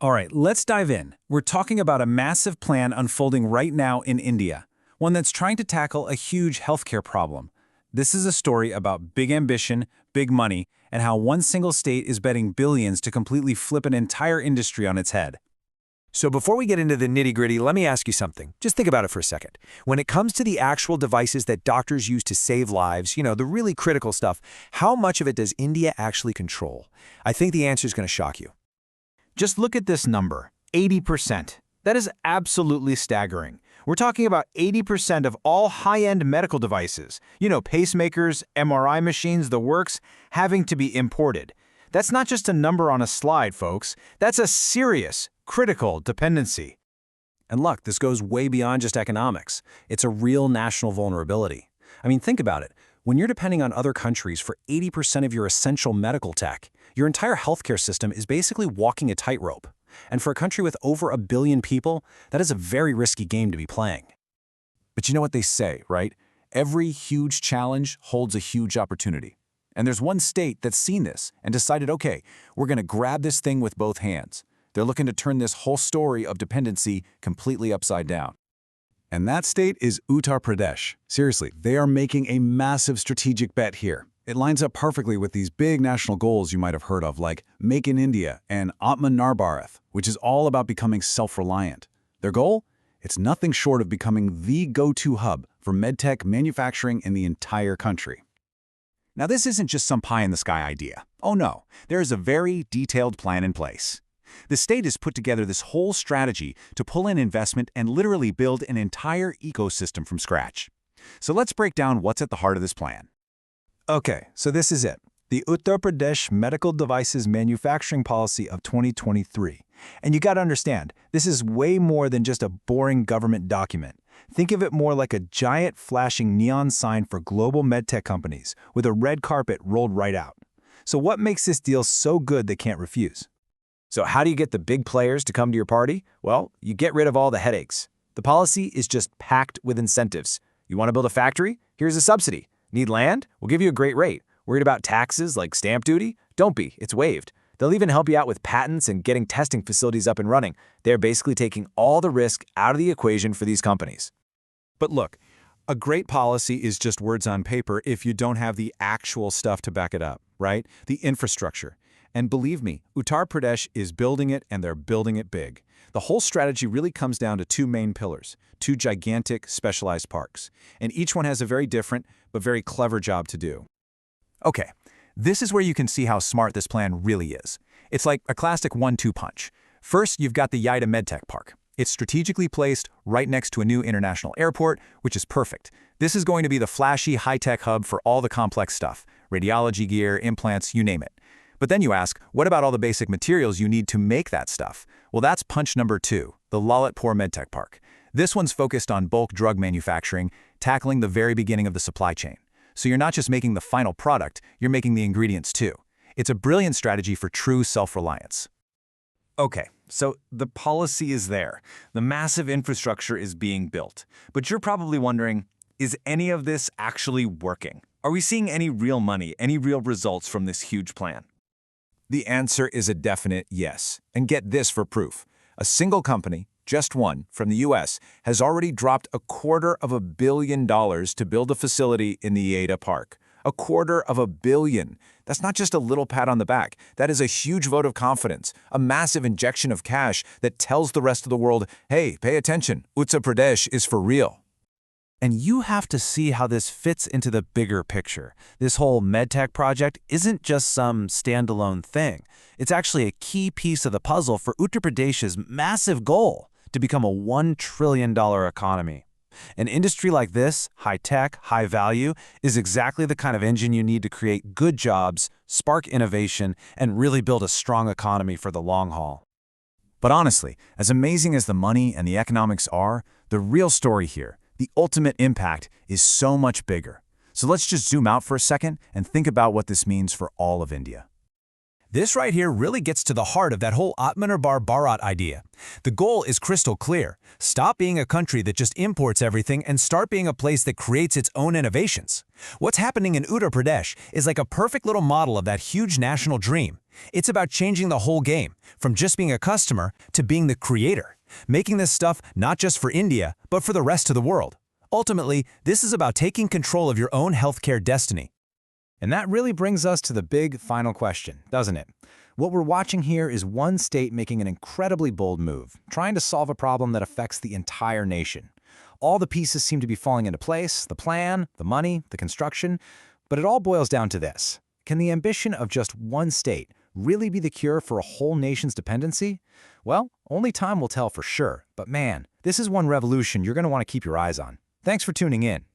All right, let's dive in. We're talking about a massive plan unfolding right now in India, one that's trying to tackle a huge healthcare problem. This is a story about big ambition, big money, and how one single state is betting billions to completely flip an entire industry on its head. So before we get into the nitty-gritty, let me ask you something. Just think about it for a second. When it comes to the actual devices that doctors use to save lives, the really critical stuff, how much of it does India actually control? I think the answer is going to shock you. Just look at this number, 80%. That is absolutely staggering. We're talking about 80% of all high-end medical devices, pacemakers, MRI machines, the works, having to be imported. That's not just a number on a slide, folks. That's a serious, critical dependency. And look, this goes way beyond just economics. It's a real national vulnerability. I mean, think about it. When you're depending on other countries for 80% of your essential medical tech, your entire healthcare system is basically walking a tightrope. And for a country with over 1 billion people, that is a very risky game to be playing. But you know what they say, right? Every huge challenge holds a huge opportunity. And there's one state that's seen this and decided, okay, we're going to grab this thing with both hands. They're looking to turn this whole story of dependency completely upside down. And that state is Uttar Pradesh. Seriously, they are making a massive strategic bet here. It lines up perfectly with these big national goals you might have heard of, like Make in India and Atmanirbhar Bharat, which is all about becoming self-reliant. Their goal? It's nothing short of becoming the go-to hub for MedTech manufacturing in the entire country. Now, this isn't just some pie-in-the-sky idea. Oh no, there is a very detailed plan in place. The state has put together this whole strategy to pull in investment and literally build an entire ecosystem from scratch. So let's break down what's at the heart of this plan. Okay, so this is it. The Uttar Pradesh Medical Devices Manufacturing Policy of 2023. And you got to understand, this is way more than just a boring government document. Think of it more like a giant flashing neon sign for global medtech companies with a red carpet rolled right out. So what makes this deal so good they can't refuse? So how do you get the big players to come to your party? Well, you get rid of all the headaches. The policy is just packed with incentives. You want to build a factory? Here's a subsidy. Need land? We'll give you a great rate. Worried about taxes like stamp duty? Don't be, it's waived. They'll even help you out with patents and getting testing facilities up and running. They're basically taking all the risk out of the equation for these companies. But look, a great policy is just words on paper if you don't have the actual stuff to back it up, right? The infrastructure. And believe me, Uttar Pradesh is building it, and they're building it big. The whole strategy really comes down to two main pillars, two gigantic specialized parks. And each one has a very different but very clever job to do. Okay, this is where you can see how smart this plan really is. It's like a classic 1-2 punch. First, you've got the BIG MedTech Park. It's strategically placed right next to a new international airport, which is perfect. This is going to be the flashy, high-tech hub for all the complex stuff, radiology gear, implants, you name it. But then you ask, what about all the basic materials you need to make that stuff? Well, that's punch number 2, the Lalitpur MedTech Park. This one's focused on bulk drug manufacturing, tackling the very beginning of the supply chain. So you're not just making the final product, you're making the ingredients too. It's a brilliant strategy for true self-reliance. Okay, so the policy is there. The massive infrastructure is being built. But you're probably wondering, is any of this actually working? Are we seeing any real money, any real results from this huge plan? The answer is a definite yes. And get this for proof. A single company, just one, from the US, has already dropped $250 million to build a facility in the Ada Park. $250 million. That's not just a little pat on the back. That is a huge vote of confidence, a massive injection of cash that tells the rest of the world, hey, pay attention, Uttar Pradesh is for real. And you have to see how this fits into the bigger picture. This whole MedTech project isn't just some standalone thing. It's actually a key piece of the puzzle for Uttar Pradesh's massive goal to become a $1 trillion economy. An industry like this, high-tech, high-value, is exactly the kind of engine you need to create good jobs, spark innovation, and really build a strong economy for the long haul. But honestly, as amazing as the money and the economics are, the real story here, the ultimate impact, is so much bigger. So let's just zoom out for a second and think about what this means for all of India. This right here really gets to the heart of that whole Atmanirbhar Bharat idea. The goal is crystal clear. Stop being a country that just imports everything and start being a place that creates its own innovations. What's happening in Uttar Pradesh is like a perfect little model of that huge national dream. It's about changing the whole game, from just being a customer to being the creator, making this stuff not just for India, but for the rest of the world. Ultimately, this is about taking control of your own healthcare destiny. And that really brings us to the big final question, doesn't it? What we're watching here is one state making an incredibly bold move, trying to solve a problem that affects the entire nation. All the pieces seem to be falling into place, the plan, the money, the construction, but it all boils down to this. Can the ambition of just one state really be the cure for a whole nation's dependency? Well, only time will tell for sure, but man, this is one revolution you're going to want to keep your eyes on. Thanks for tuning in.